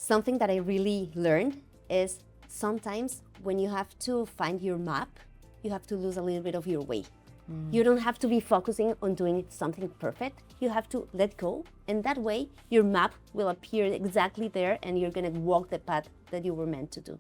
Something that I really learned is sometimes when you have to find your map, you have to lose a little bit of your way. You don't have to be focusing on doing something perfect. You have to let go, and that way your map will appear exactly there and you're gonna walk the path that you were meant to do.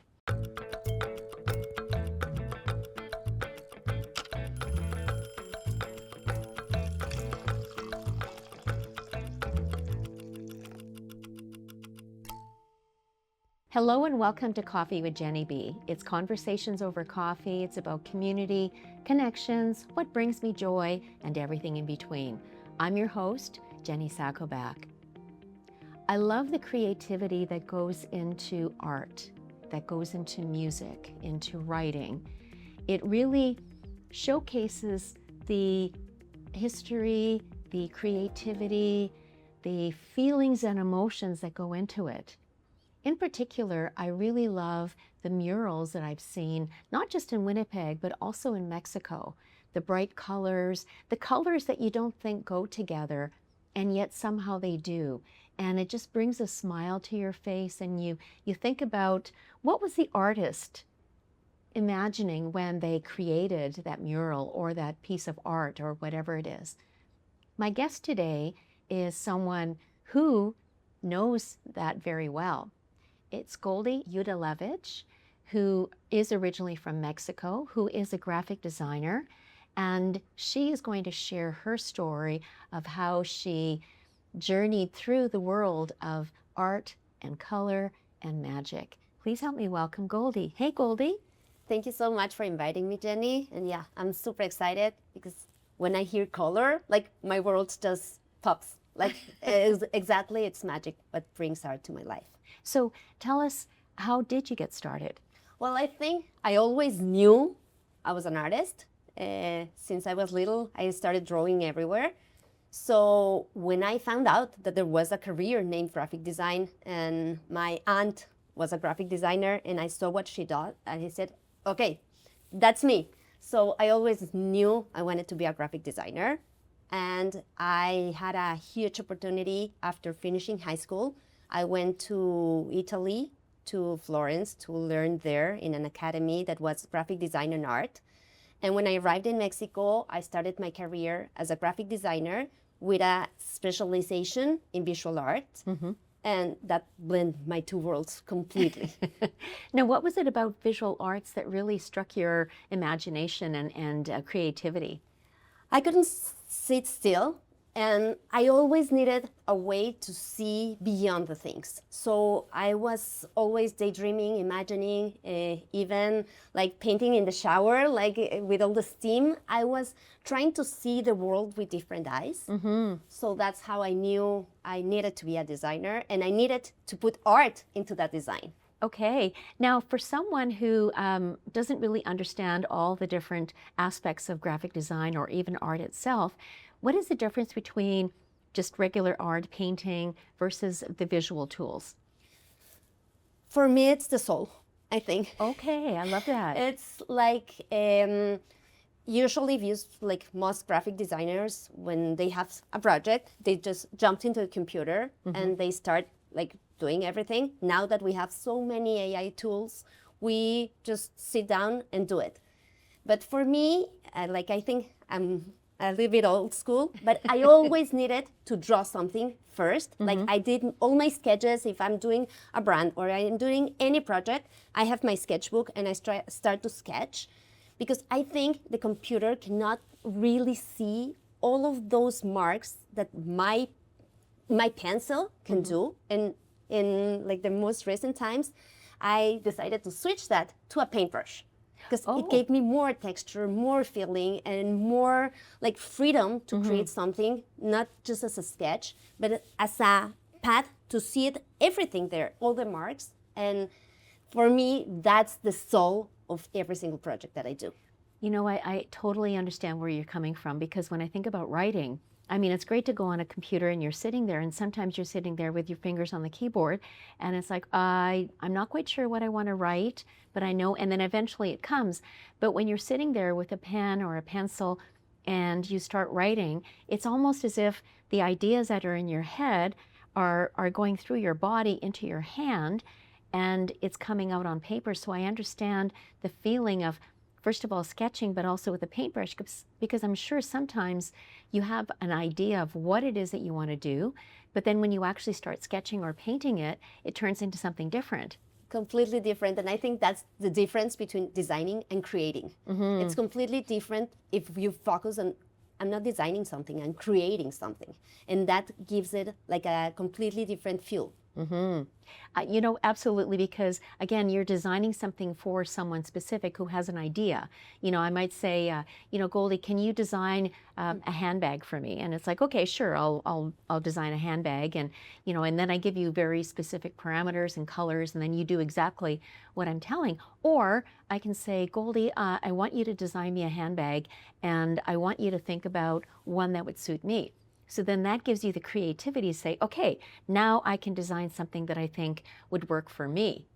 Hello and welcome to Coffee with Genny B. It's conversations over coffee. It's about community, connections, what brings me joy, and everything in between. I'm your host, Jenny Sakovac. I love the creativity that goes into art, that goes into music, into writing. It really showcases the history, the creativity, the feelings and emotions that go into it. In particular, I really love the murals that I've seen, not just in Winnipeg, but also in Mexico. The bright colors, the colors that you don't think go together, and yet somehow they do. And it just brings a smile to your face, and you think about what was the artist imagining when they created that mural or that piece of art or whatever it is. My guest today is someone who knows that very well. It's Goldie Yudelevich, who is originally from Mexico, who is a graphic designer, and she is going to share her story of how she journeyed through the world of art and color and magic. Please help me welcome Goldie. Hey, Goldie. Thank you so much for inviting me, Jenny. And yeah, I'm super excited because when I hear color, like my world just pops. Like exactly, it's magic what brings art to my life. So tell us, how did you get started? Well, I think I always knew I was an artist. Since I was little, I started drawing everywhere. So when I found out that there was a career named graphic design, and my aunt was a graphic designer, and I saw what she did, and I said, okay, that's me. So I always knew I wanted to be a graphic designer. And I had a huge opportunity after finishing high school. I went to Italy, to Florence, to learn there in an academy that was graphic design and art. And when I arrived in Mexico, I started my career as a graphic designer with a specialization in visual art. Mm-hmm. And that blended my two worlds completely. Now, what was it about visual arts that really struck your imagination and creativity? I couldn't sit still, and I always needed a way to see beyond the things. So I was always daydreaming, imagining, even like painting in the shower, like with all the steam. I was trying to see the world with different eyes. Mm-hmm. So that's how I knew I needed to be a designer, and I needed to put art into that design. Okay. Now, for someone who doesn't really understand all the different aspects of graphic design or even art itself, what is the difference between just regular art, painting, versus the visual tools? For me, it's the soul, I think. Okay, I love that. It's like, usually like most graphic designers, when they have a project, they just jumped into the computer and they start like doing everything. Now that we have so many AI tools, we just sit down and do it. But for me, I think I'm a little bit old school, but I always needed to draw something first. Like I did all my sketches. If I'm doing a brand or I'm doing any project, I have my sketchbook and I start to sketch, because I think the computer cannot really see all of those marks that my pencil can do. And in like the most recent times, I decided to switch that to a paintbrush, because it gave me more texture, more feeling, and more like freedom to create something, not just as a sketch, but as a path to see it, everything there, all the marks. And for me, that's the soul of every single project that I do. You know, I totally understand where you're coming from, because when I think about writing, I mean, it's great to go on a computer and you're sitting there, and sometimes you're sitting there with your fingers on the keyboard and it's like, I'm not quite sure what I want to write, but I know, and then eventually it comes. But when you're sitting there with a pen or a pencil and you start writing, it's almost as if the ideas that are in your head are going through your body into your hand, and it's coming out on paper. So I understand the feeling of, first of all, sketching, but also with a paintbrush, because I'm sure sometimes you have an idea of what it is that you want to do, but then when you actually start sketching or painting it, it turns into something different. Completely different. And I think that's the difference between designing and creating. It's completely different if you focus on, I'm not designing something, I'm creating something. And that gives it like a completely different feel. You know, absolutely, because again, you're designing something for someone specific who has an idea. You know, I might say, you know, Goldie, can you design a handbag for me? And it's like, okay, sure, I'll design a handbag, and you know, and then I give you very specific parameters and colors, and then you do exactly what I'm telling. Or I can say, Goldie, I want you to design me a handbag, and I want you to think about one that would suit me. So then that gives you the creativity to say, okay, now I can design something that I think would work for me.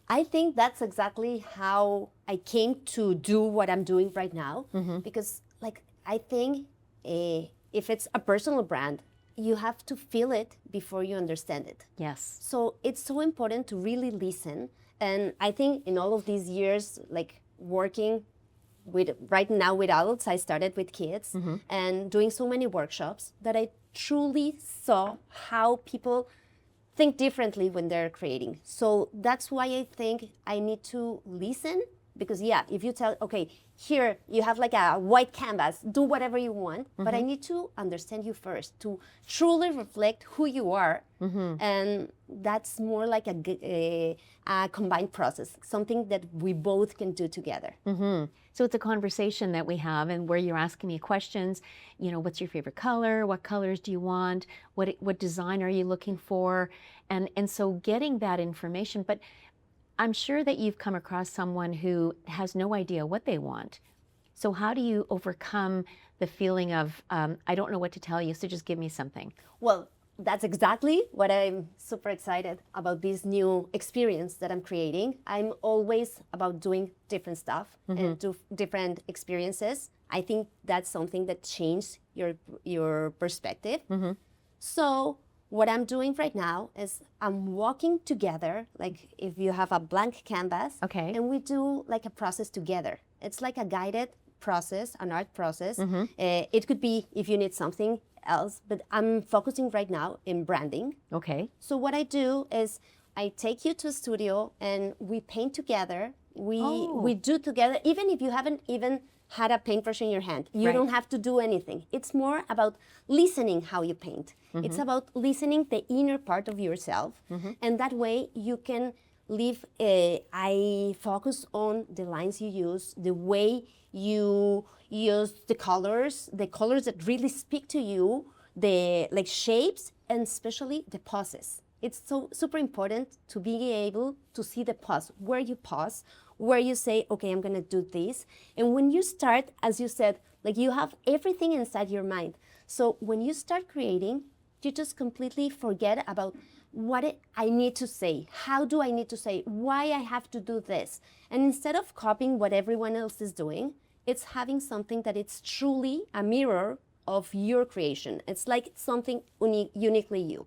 I think that's exactly how I came to do what I'm doing right now. Because like, I think if it's a personal brand, you have to feel it before you understand it. Yes. So it's so important to really listen. And I think in all of these years, like working right now with adults, I started with kids and doing so many workshops that I truly saw how people think differently when they're creating. So that's why I think I need to listen, because yeah, if you tell, okay, here you have like a white canvas, do whatever you want, but I need to understand you first to truly reflect who you are. And that's more like a combined process, something that we both can do together. So it's a conversation that we have, and where you're asking me questions, you know, what's your favorite color? What colors do you want? What design are you looking for? And so getting that information, but I'm sure that you've come across someone who has no idea what they want. So how do you overcome the feeling of, I don't know what to tell you, so just give me something? Well, that's exactly what I'm super excited about, this new experience that I'm creating. I'm always about doing different stuff and do different experiences. I think that's something that changed your perspective. So what I'm doing right now is I'm walking together, like if you have a blank canvas, Okay. and we do like a process together. It's like a guided process, an art process. It could be if you need something else, but I'm focusing right now in branding. Okay. So what I do is I take you to a studio and we paint together. We do together, even if you haven't even had a paintbrush in your hand. You don't have to do anything. It's more about listening how you paint. It's about listening the inner part of yourself. And that way you can live, I focus on the lines you use, the way you use the colors that really speak to you, the like shapes, and especially the poses. It's so super important to be able to see the pause, where you pause, where you say, okay, I'm gonna do this. And when you start, as you said, like you have everything inside your mind. So when you start creating, you just completely forget about what I need to say, how do I need to say, why I have to do this. And instead of copying what everyone else is doing, it's having something that it's truly a mirror of your creation. It's like something uniquely you.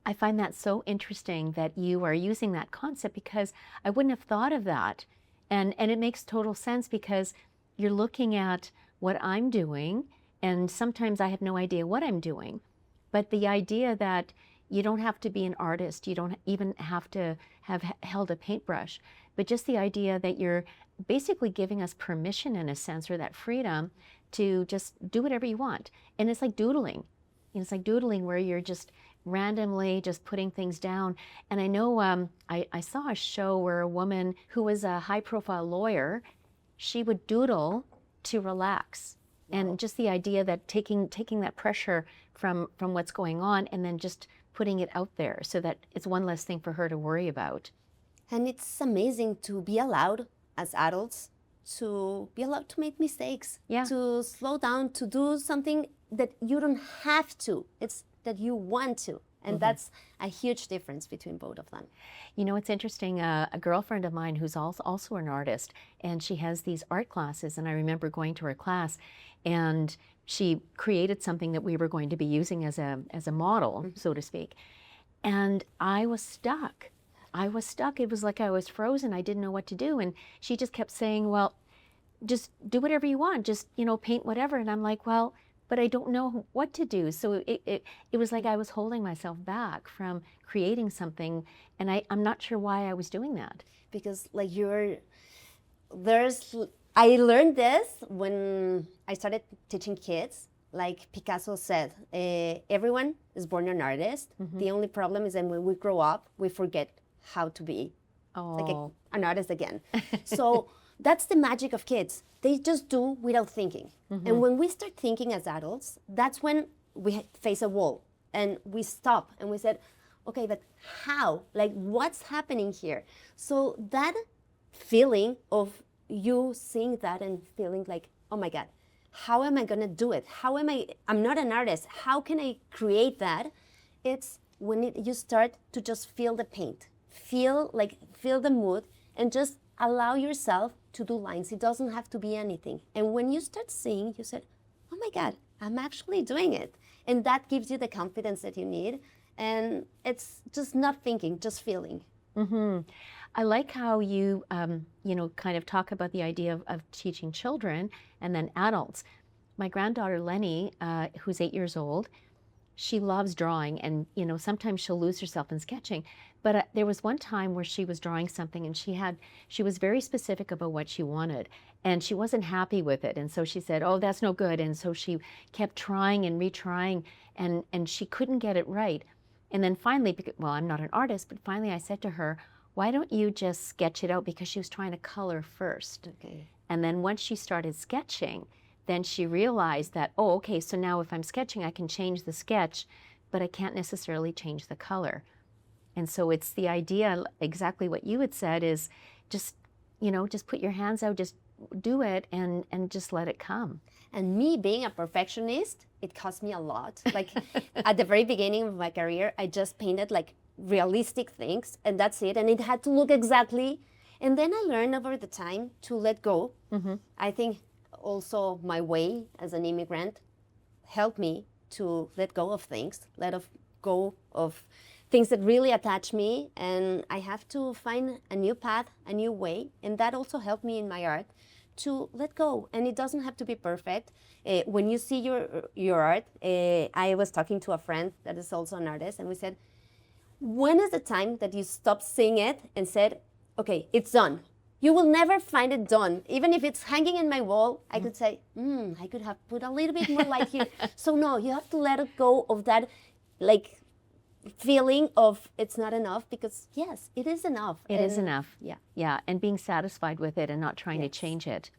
I find that so interesting that you are using that concept, because I wouldn't have thought of that. And it makes total sense, because you're looking at what I'm doing, and sometimes I have no idea what I'm doing. But the idea that you don't have to be an artist, you don't even have to have held a paintbrush, but just the idea that you're basically giving us permission, in a sense, or that freedom to just do whatever you want. And it's like doodling. It's like doodling, where you're just randomly just putting things down. And I know I saw a show where a woman who was a high-profile lawyer, she would doodle to relax. Wow. And just the idea that taking that pressure from what's going on, and then just putting it out there so that it's one less thing for her to worry about. And it's amazing to be allowed as adults to be allowed to make mistakes, to slow down, to do something that you don't have to. It's that you want to. And that's a huge difference between both of them. You know, it's interesting, a girlfriend of mine who's also an artist, and she has these art classes, and I remember going to her class, and she created something that we were going to be using as a model, so to speak. And I was stuck. It was like I was frozen. I didn't know what to do. And she just kept saying, well, just do whatever you want. Just, paint whatever. And I'm like, well, but I don't know what to do. So it was like I was holding myself back from creating something. And I'm not sure why I was doing that. Because like I learned this when I started teaching kids. Like Picasso said, everyone is born an artist. The only problem is that when we grow up, we forget how to be an artist again. So that's the magic of kids. They just do without thinking. And when we start thinking as adults, that's when we face a wall and we stop and we said, okay, but how? Like, what's happening here? So that feeling of you seeing that and feeling like, oh my God, how am I gonna do it? I'm not an artist. How can I create that? It's when you start to just feel the paint, feel the mood, and just allow yourself to do lines. It doesn't have to be anything. And when you start seeing, you said, oh my God, I'm actually doing it. And that gives you the confidence that you need. And it's just not thinking, just feeling. I like how you, kind of talk about the idea of teaching children and then adults. My granddaughter Lenny, who's 8 years old, she loves drawing, and sometimes she'll lose herself in sketching. But there was one time where she was drawing something, and she was very specific about what she wanted, and she wasn't happy with it. And so she said, "Oh, that's no good." And so she kept trying and retrying, and she couldn't get it right. And then finally, well, I'm not an artist, but finally I said to her, why don't you just sketch it out? Because she was trying to color first. Okay. And then once she started sketching, then she realized that, oh, okay, so now if I'm sketching, I can change the sketch, but I can't necessarily change the color. And so it's the idea, exactly what you had said, is just put your hands out, just do it and just let it come. And me being a perfectionist, it cost me a lot. Like at the very beginning of my career, I just painted like realistic things and that's it. And it had to look exactly. And then I learned over the time to let go. I think also my way as an immigrant helped me to let go of things, go of things that really attach me. And I have to find a new path, a new way. And that also helped me in my art to let go. And it doesn't have to be perfect. When you see your art, I was talking to a friend that is also an artist, and we said, when is the time that you stop seeing it and said, okay, it's done? You will never find it done. Even if it's hanging in my wall, I could say, I could have put a little bit more light here. So no, you have to let it go of that like feeling of it's not enough, because yes, it is enough. It is enough. Yeah. Yeah, and being satisfied with it and not trying to change it.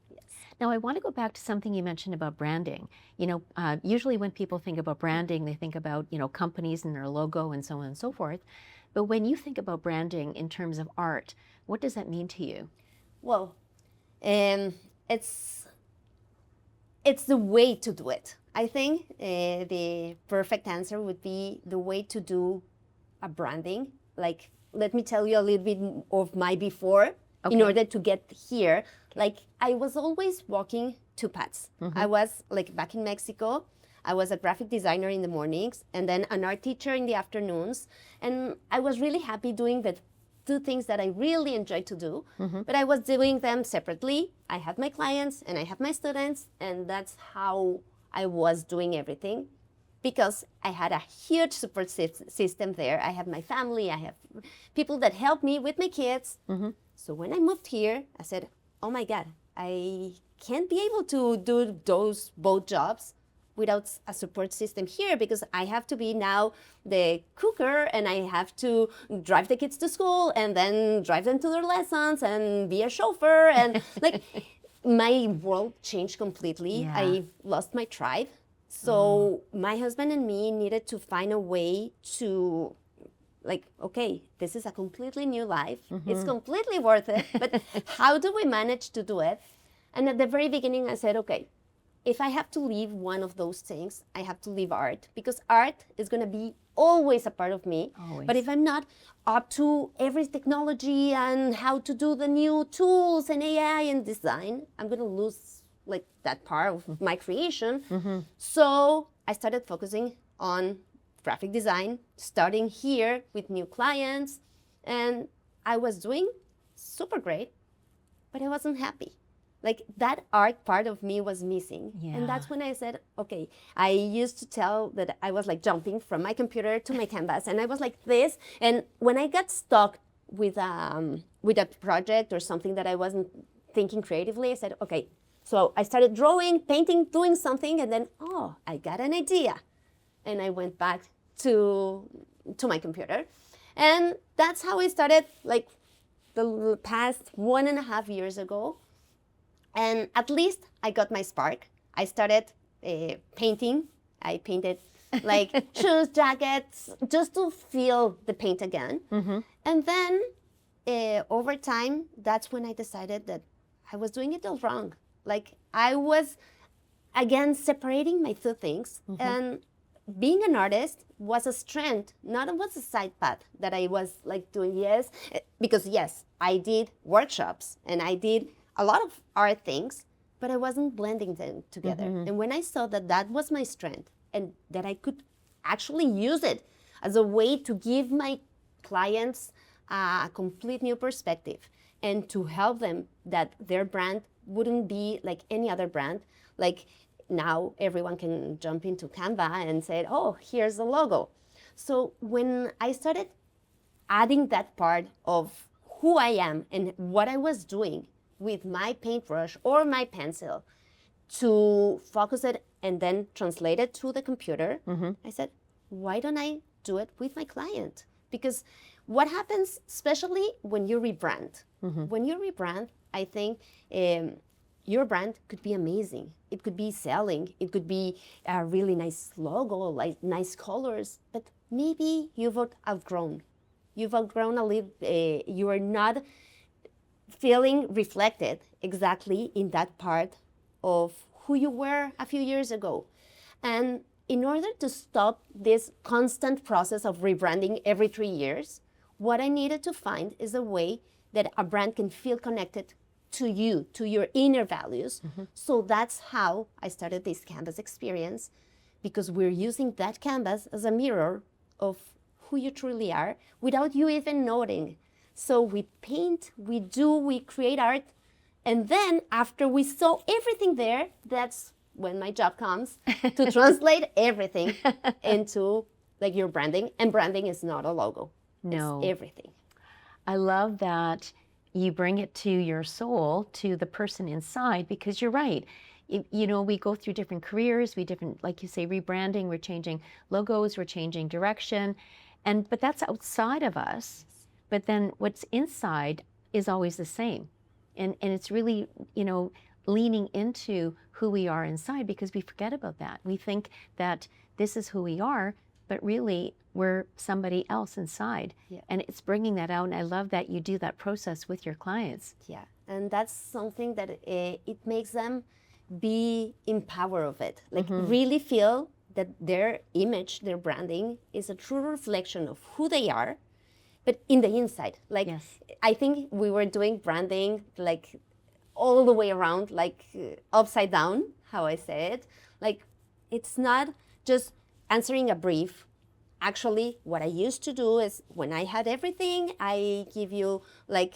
Yes. Now, I want to go back to something you mentioned about branding. Usually when people think about branding, they think about, companies and their logo and so on and so forth. But when you think about branding in terms of art, what does that mean to you? Well, it's the way to do it. I think the perfect answer would be the way to do a branding. Like, let me tell you a little bit of my before in order to get here. Like, I was always walking two paths. I was like back in Mexico. I was a graphic designer in the mornings and then an art teacher in the afternoons. And I was really happy doing the two things that I really enjoyed to do, but I was doing them separately. I had my clients and I have my students, and that's how I was doing everything, because I had a huge support system there. I have my family, I have people that help me with my kids. So when I moved here, I said, oh my God, I can't be able to do those both jobs without a support system here, because I have to be now the cooker and I have to drive the kids to school and then drive them to their lessons and be a chauffeur. And like my world changed completely. Yeah. I lost my tribe. So my husband and me needed to find a way to like, okay, this is a completely new life. It's completely worth it. But how do we manage to do it? And at the very beginning, I said, okay, if I have to leave one of those things, I have to leave art, because art is going to be always a part of me. Always. But if I'm not up to every technology and how to do the new tools and AI and design, I'm going to lose like that part of my creation. So I started focusing on graphic design, starting here with new clients, and I was doing super great, but I wasn't happy. Like that art part of me was missing. Yeah. And that's when I said, okay, I used to tell that I was like jumping from my computer to my canvas, and I was like this. And when I got stuck with a project or something that I wasn't thinking creatively, I said, okay. So I started drawing, painting, doing something, and then, oh, I got an idea. And I went back to my computer. And that's how I started, like the past 1.5 years ago. And at least I got my spark. I started painting. I painted like shoes, jackets, just to feel the paint again. Mm-hmm. And then over time, that's when I decided that I was doing it all wrong. Like I was, again, separating my two things. Mm-hmm. And being an artist was a strength, not was a side path that I was like doing, yes. Because yes, I did workshops and I did a lot of art things, but I wasn't blending them together. Mm-hmm. And when I saw that that was my strength and that I could actually use it as a way to give my clients a complete new perspective and to help them that their brand wouldn't be like any other brand. Like now everyone can jump into Canva and say, oh, here's the logo. So when I started adding that part of who I am and what I was doing with my paintbrush or my pencil to focus it and then translate it to the computer, Mm-hmm. I said, why don't I do it with my client? Because what happens, especially when you rebrand, when you rebrand, I think your brand could be amazing. It could be selling. It could be a really nice logo, like nice colors, but maybe you've outgrown. You've outgrown a little, you are not feeling reflected exactly in that part of who you were a few years ago. And in order to stop this constant process of rebranding every 3 years, what I needed to find is a way that a brand can feel connected to you, to your inner values. Mm-hmm. So that's how I started this canvas experience, because we're using that canvas as a mirror of who you truly are without you even noting. So we paint, we create art, and then after we saw everything there, that's when my job comes to translate everything into like your branding. And branding is not a logo. No. It's everything. I love that you bring it to your soul, to the person inside, because you're right. You know, we go through different careers, like you say, rebranding, we're changing logos, we're changing direction, but that's outside of us. But then what's inside is always the same. And it's really, you know, leaning into who we are inside, because we forget about that. We think that this is who we are, but really we're somebody else inside. Yeah. And it's bringing that out. And I love that you do that process with your clients. Yeah, and that's something that it makes them be in power of it. Like really feel that their image, their branding is a true reflection of who they are, but in the inside. Like, Yes. I think we were doing branding like all the way around, like upside down, how I say it. Like, it's not just answering a brief. Actually, what I used to do is when I had everything, I give you like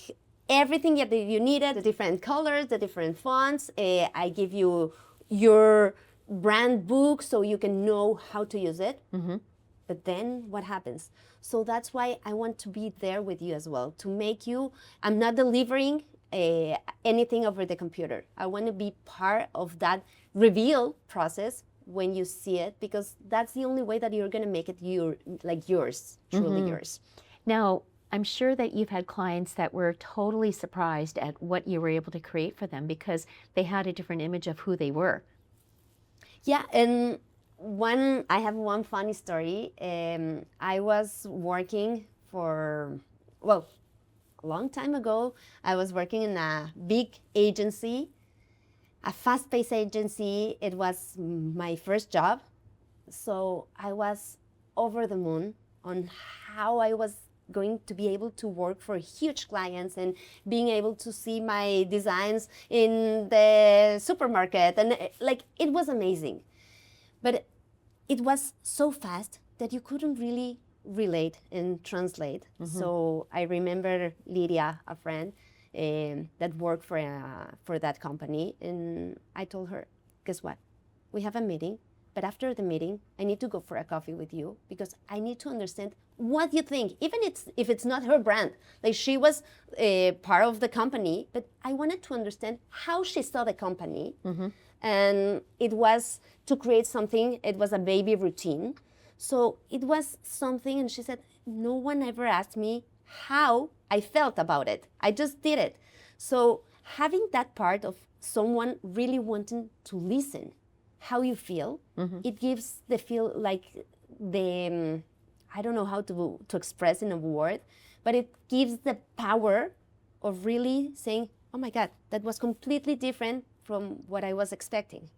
everything that you needed, the different colors, the different fonts. I give you your brand book so you can know how to use it. Mm-hmm. But then what happens? So that's why I want to be there with you as well, to make you, I'm not delivering anything over the computer. I want to be part of that reveal process when you see it, because that's the only way that you're going to make it yours, truly yours. Now, I'm sure that you've had clients that were totally surprised at what you were able to create for them because they had a different image of who they were. Yeah, and I have one funny story. I was working a long time ago. I was working in a big agency, a fast-paced agency. It was my first job. So I was over the moon on how I was going to be able to work for huge clients and being able to see my designs in the supermarket. And like, it was amazing. But it was so fast that you couldn't really relate and translate. So I remember Lydia, a friend that worked for that company, and I told her, guess what? We have a meeting, but after the meeting, I need to go for a coffee with you because I need to understand what you think, even if it's not her brand. Like she was part of the company, but I wanted to understand how she saw the company. And it was to create something, it was a baby routine. So it was something, and she said, no one ever asked me how I felt about it. I just did it. So having that part of someone really wanting to listen, how you feel, it gives the feel like the, I don't know how to express in a word, but it gives the power of really saying, oh my God, that was completely different from what I was expecting.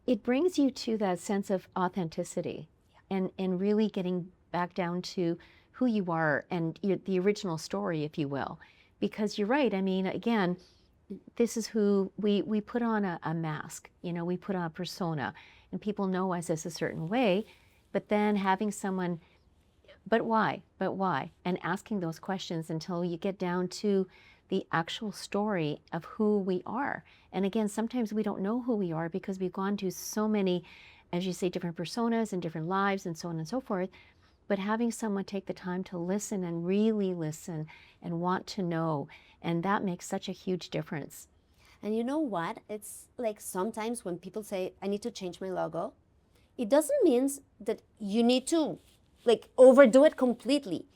It brings you to that sense of authenticity and really getting back down to who you are and the original story, if you will. Because you're right, I mean, again, this is who we put on a mask, you know, we put on a persona, and people know us as a certain way, but then having someone, but why? But why? And asking those questions until you get down to the actual story of who we are. And again, sometimes we don't know who we are because we've gone to so many, as you say, different personas and different lives and so on and so forth. But having someone take the time to listen and really listen and want to know, and that makes such a huge difference. And you know what? It's like sometimes when people say, I need to change my logo, it doesn't mean that you need to like overdo it completely.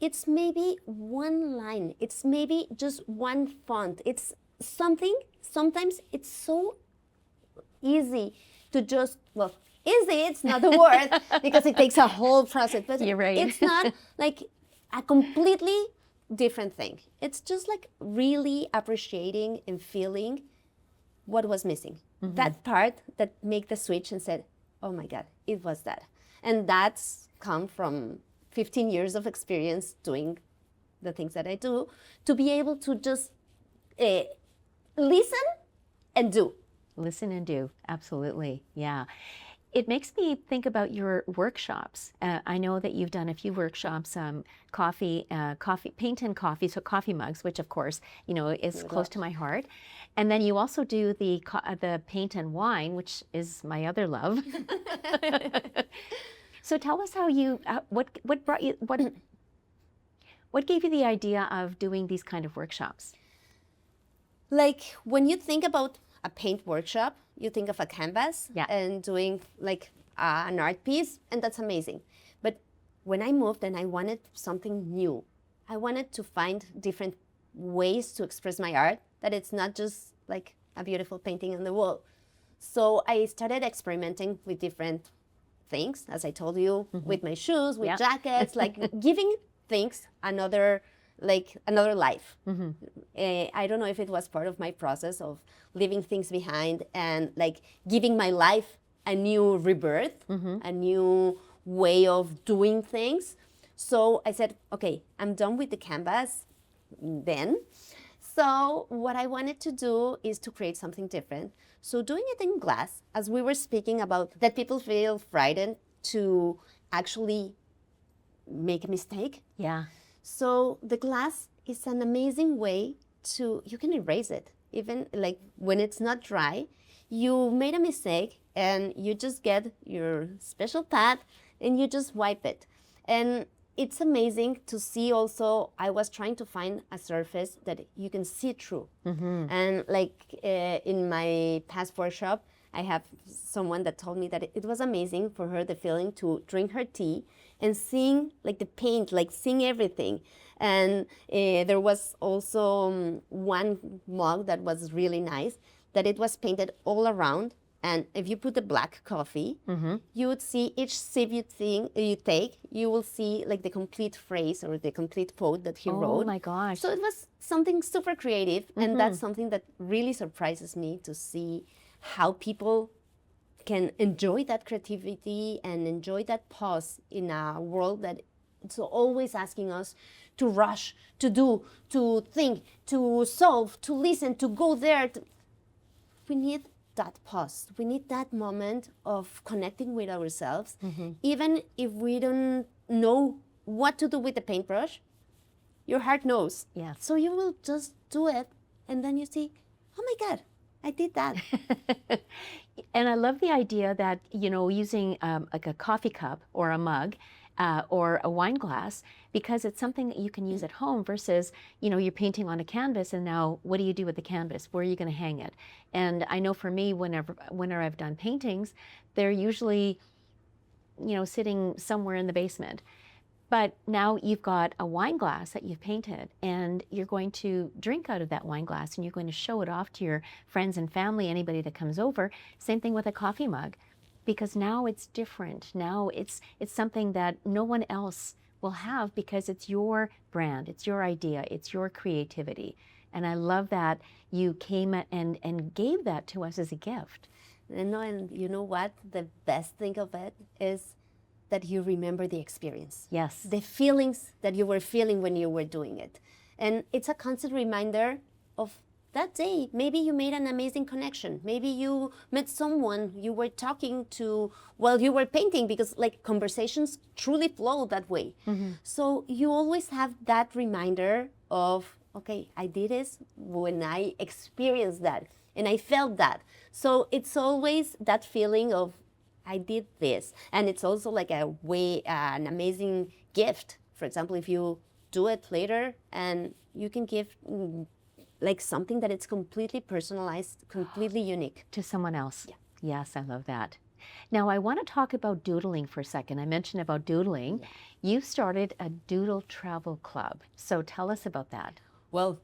It's maybe one line. It's maybe just one font. It's something, sometimes it's so easy to just, well, easy, it's not the word because it takes a whole process, but You're right. It's not like a completely different thing. It's just like really appreciating and feeling what was missing. That part that make the switch and said, oh my God, it was that. And that's come from 15 years of experience doing the things that I do, to be able to just listen and do. Listen and do, absolutely, yeah. It makes me think about your workshops. I know that you've done a few workshops, coffee, paint and coffee, so coffee mugs, which of course, you know, is close to my heart. And then you also do the paint and wine, which is my other love. So tell us how you, what brought you, what gave you the idea of doing these kind of workshops? Like when you think about a paint workshop, you think of a canvas and doing like an art piece, and that's amazing. But when I moved and I wanted something new, I wanted to find different ways to express my art, that it's not just like a beautiful painting on the wall. So I started experimenting with different things, as I told you, with my shoes, with jackets, like giving things another life. I don't know if it was part of my process of leaving things behind and like giving my life a new rebirth, a new way of doing things. So I said, okay, I'm done with the canvas then. So what I wanted to do is to create something different. So doing it in glass, as we were speaking about, that people feel frightened to actually make a mistake. Yeah. So the glass is an amazing way to, you can erase it. Even like when it's not dry, you made a mistake and you just get your special pad and you just wipe it. And it's amazing to see also, I was trying to find a surface that you can see through. And like in my past workshop, I have someone that told me that it was amazing for her, the feeling to drink her tea and seeing like the paint, like seeing everything. And there was also one mug that was really nice, that it was painted all around. And if you put the black coffee, you would see each sip you take, you will see like the complete phrase or the complete quote that he wrote. Oh my gosh. So it was something super creative. And that's something that really surprises me, to see how people can enjoy that creativity and enjoy that pause in a world that it's always asking us to rush, to do, to think, to solve, to listen, to go there. We need that pause. We need that moment of connecting with ourselves. Even if we don't know what to do with the paintbrush, your heart knows. Yes. So you will just do it, and then you see, oh my God, I did that. And I love the idea that, using like a coffee cup or a mug or a wine glass, because it's something that you can use at home versus, you're painting on a canvas, and now what do you do with the canvas? Where are you going to hang it? And I know for me, whenever I've done paintings, they're usually, sitting somewhere in the basement. But now you've got a wine glass that you've painted, and you're going to drink out of that wine glass, and you're going to show it off to your friends and family, anybody that comes over. Same thing with a coffee mug, because now it's different. Now it's something that no one else will have, because it's your brand, it's your idea, it's your creativity. And I love that you came and gave that to us as a gift. And you know what? The best thing of it is that you remember the experience. Yes. The feelings that you were feeling when you were doing it. And it's a constant reminder of that day. Maybe you made an amazing connection. Maybe you met someone you were talking to while you were painting, because like conversations truly flow that way. So you always have that reminder of, okay, I did this when I experienced that and I felt that. So it's always that feeling of, I did this. And it's also like an amazing gift. For example, if you do it later and you can give like something that it's completely personalized, completely unique. To someone else. Yeah. Yes, I love that. Now I want to talk about doodling for a second. I mentioned about doodling. Yeah. You started a doodle travel club. So tell us about that. Well,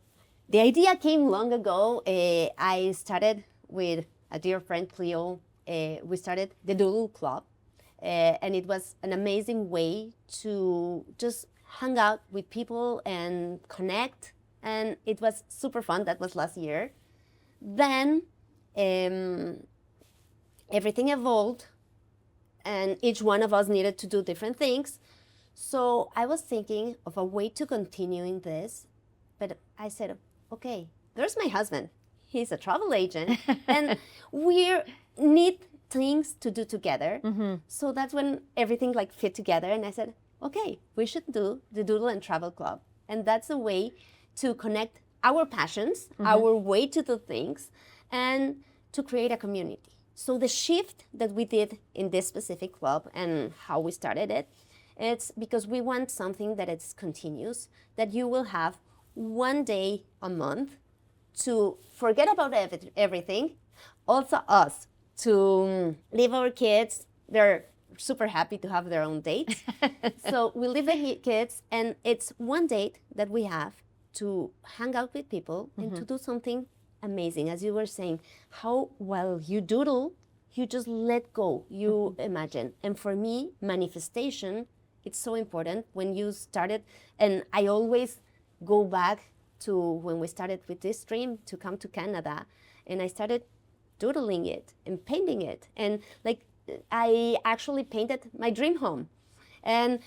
the idea came long ago. I started with a dear friend, Cleo. We started the Doodle Club, and it was an amazing way to just hang out with people and connect, and it was super fun. That was last year. Then everything evolved, and each one of us needed to do different things. So I was thinking of a way to continuing this, but I said, okay, there's my husband. He's a travel agent, and we need things to do together. So that's when everything like fit together, and I said, okay, we should do the Doodle and Travel Club. And that's a way to connect our passions, our way to do things, and to create a community. So the shift that we did in this specific club and how we started it, it's because we want something that it's continuous, that you will have one day a month to forget about everything. Also us, to leave our kids. They're super happy to have their own dates. So we leave the kids, and it's one date that we have to hang out with people and to do something amazing. As you were saying, how while you doodle, you just let go, you imagine. And for me, manifestation, it's so important when you started. And I always go back to when we started with this dream to come to Canada, and I started doodling it and painting it. And like, I actually painted my dream home. And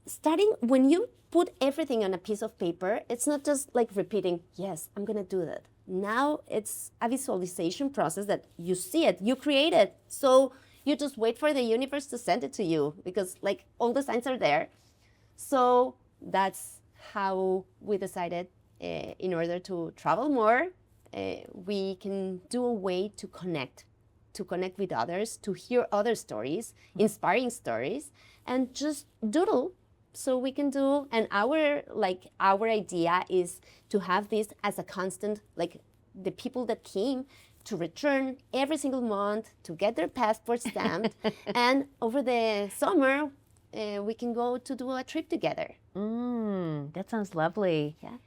starting, when you put everything on a piece of paper, it's not just like repeating, yes, I'm gonna do that. Now it's a visualization process that you see it, you create it. So you just wait for the universe to send it to you, because like all the signs are there. So that's how we decided, in order to travel more, we can do a way to connect with others, to hear other stories, inspiring stories, and just doodle. So we can do, and our idea is to have this as a constant, like the people that came to return every single month to get their passport stamped, and over the summer, we can go to do a trip together. That sounds lovely. Yeah.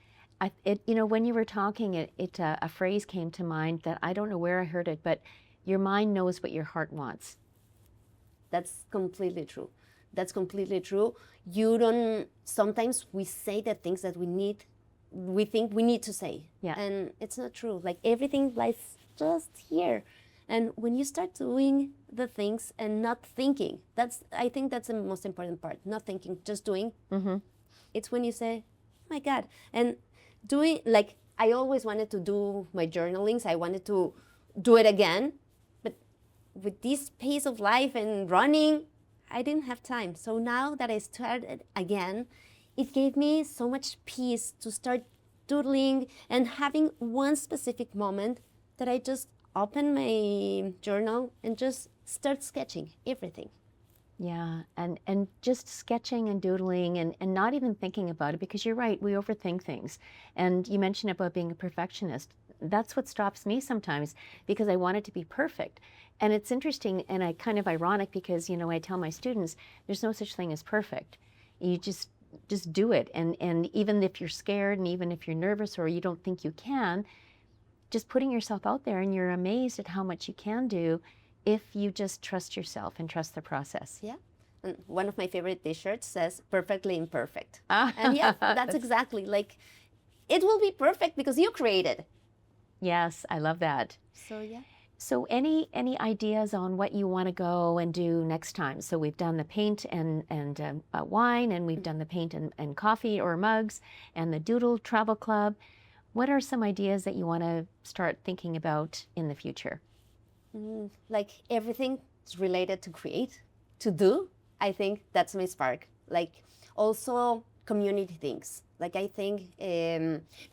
When you were talking, a phrase came to mind that I don't know where I heard it, but your mind knows what your heart wants. That's completely true. That's completely true. Sometimes we say the things that we think we need to say. Yeah. And it's not true. Like everything lies just here. And when you start doing the things and not thinking, I think that's the most important part. Not thinking, just doing. It's when you say, oh my God. And doing, like, I always wanted to do my journalings. I wanted to do it again. with this pace of life and running, I didn't have time. So now that I started again, it gave me so much peace to start doodling and having one specific moment that I just open my journal and just start sketching everything. Yeah, and just sketching and doodling and not even thinking about it, because you're right, we overthink things. And you mentioned about being a perfectionist. That's what stops me sometimes, because I want it to be perfect. And it's interesting and I kind of ironic because, you know, I tell my students there's no such thing as perfect. You just do it. And even if you're scared and even if you're nervous or you don't think you can, just putting yourself out there, and you're amazed at how much you can do if you just trust yourself and trust the process. Yeah. And one of my favorite t-shirts says perfectly imperfect. And yeah, that's exactly like, it will be perfect because you created. Yes, I love that. So yeah. So any ideas on what you want to go and do next time? So we've done the paint and wine, and we've done the paint and coffee or mugs, and the doodle travel club. What are some ideas that you want to start thinking about in the future? Like everything is related to create, to do. I think that's my spark. Like also community things. Like I think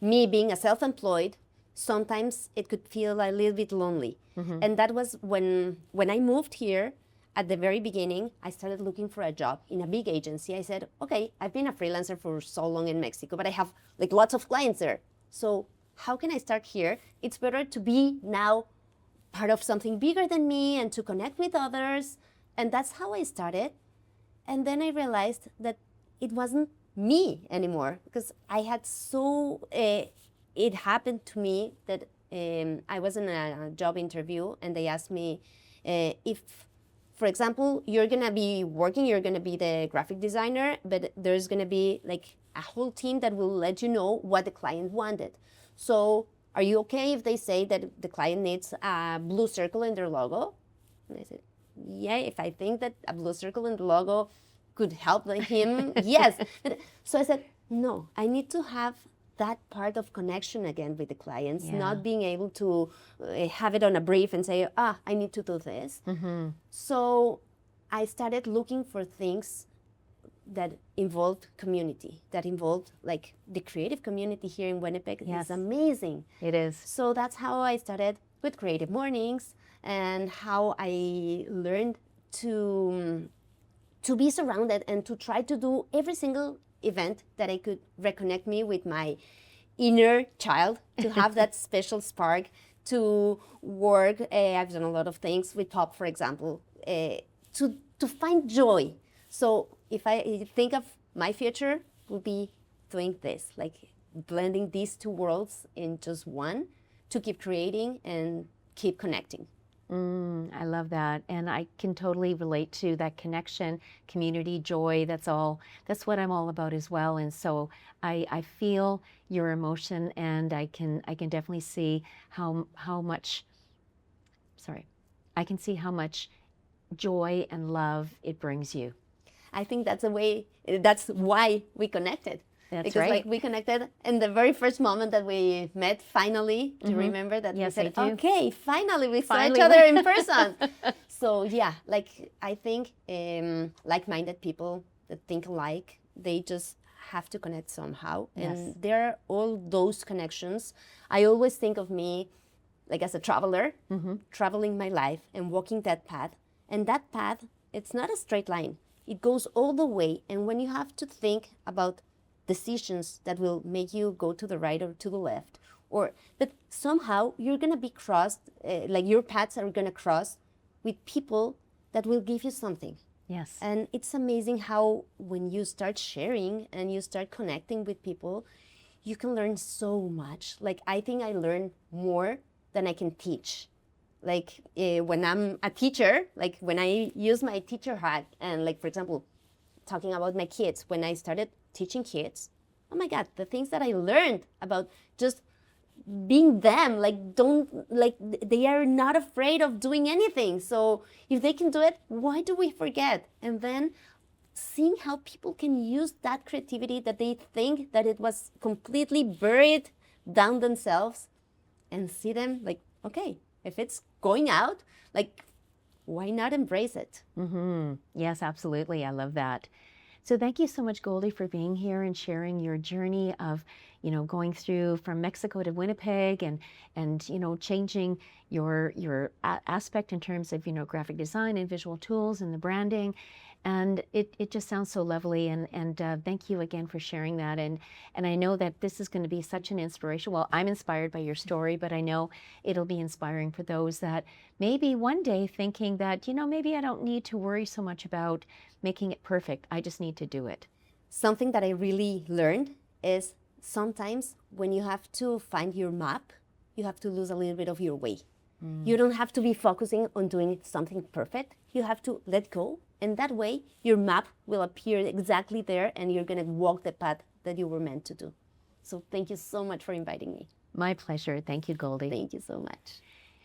me being a self-employed, sometimes it could feel a little bit lonely. And that was when I moved here. At the very beginning, I started looking for a job in a big agency. I said, okay, I've been a freelancer for so long in Mexico, but I have like lots of clients there. So how can I start here? It's better to be now part of something bigger than me and to connect with others. And that's how I started. And then I realized that it wasn't me anymore, because I had it happened to me that I was in a job interview and they asked me if, for example, you're gonna be working, you're gonna be the graphic designer, but there's gonna be like a whole team that will let you know what the client wanted. So are you okay if they say that the client needs a blue circle in their logo? And I said, yeah, if I think that a blue circle in the logo could help him, yes. So I said, no, I need to have that part of connection again with the clients, not being able to have it on a brief and say, I need to do this. So I started looking for things that involved community, that involved like the creative community here in Winnipeg is amazing. It is. So that's how I started with Creative Mornings and how I learned to be surrounded and to try to do every single event that I could reconnect me with my inner child, to have that special spark, to work. I've done a lot of things with pop, for example, to find joy. So if I think of my future, will be doing this, like blending these two worlds in just one, to keep creating and keep connecting. I love that. And I can totally relate to that connection, community, joy. That's what I'm all about as well. And so I feel your emotion, and I can definitely see how much, I can see how much joy and love it brings you. I think that's why we connected. That's because right. Like we connected in the very first moment that we met. Finally, do you remember that? Yes, we said, I do. Okay, finally we saw each other in person. So yeah, like I think like-minded people that think alike, they just have to connect somehow. Yes. And there are all those connections. I always think of me like as a traveler, traveling my life and walking that path. And that path, it's not a straight line. It goes all the way. And when you have to think about decisions that will make you go to the right or to the left, but somehow you're gonna be crossed, like your paths are gonna cross with people that will give you something. Yes. And it's amazing how when you start sharing and you start connecting with people, you can learn so much. Like I think I learn more than I can teach. Like when I'm a teacher, like when I use my teacher hat and like, for example, talking about my kids, when I started teaching kids, oh my God, the things that I learned about just being them, they are not afraid of doing anything. So if they can do it, why do we forget? And then seeing how people can use that creativity that they think that it was completely buried down themselves, and see them like, okay, if it's going out, like why not embrace it? Yes, absolutely. I love that. So thank you so much, Goldie, for being here and sharing your journey of, going through from Mexico to Winnipeg and changing your aspect in terms of, graphic design and visual tools and the branding. And it just sounds so lovely. And thank you again for sharing that. And I know that this is going to be such an inspiration. Well, I'm inspired by your story, but I know it'll be inspiring for those that maybe one day thinking that, maybe I don't need to worry so much about making it perfect. I just need to do it. Something that I really learned is sometimes when you have to find your map, you have to lose a little bit of your way. You don't have to be focusing on doing something perfect. You have to let go. And that way, your map will appear exactly there and you're going to walk the path that you were meant to do. So thank you so much for inviting me. My pleasure. Thank you, Goldie. Thank you so much.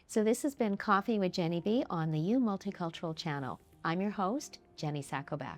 So this has been Coffee with Genny B on the You Multicultural channel. I'm your host, Jenny Sakovac.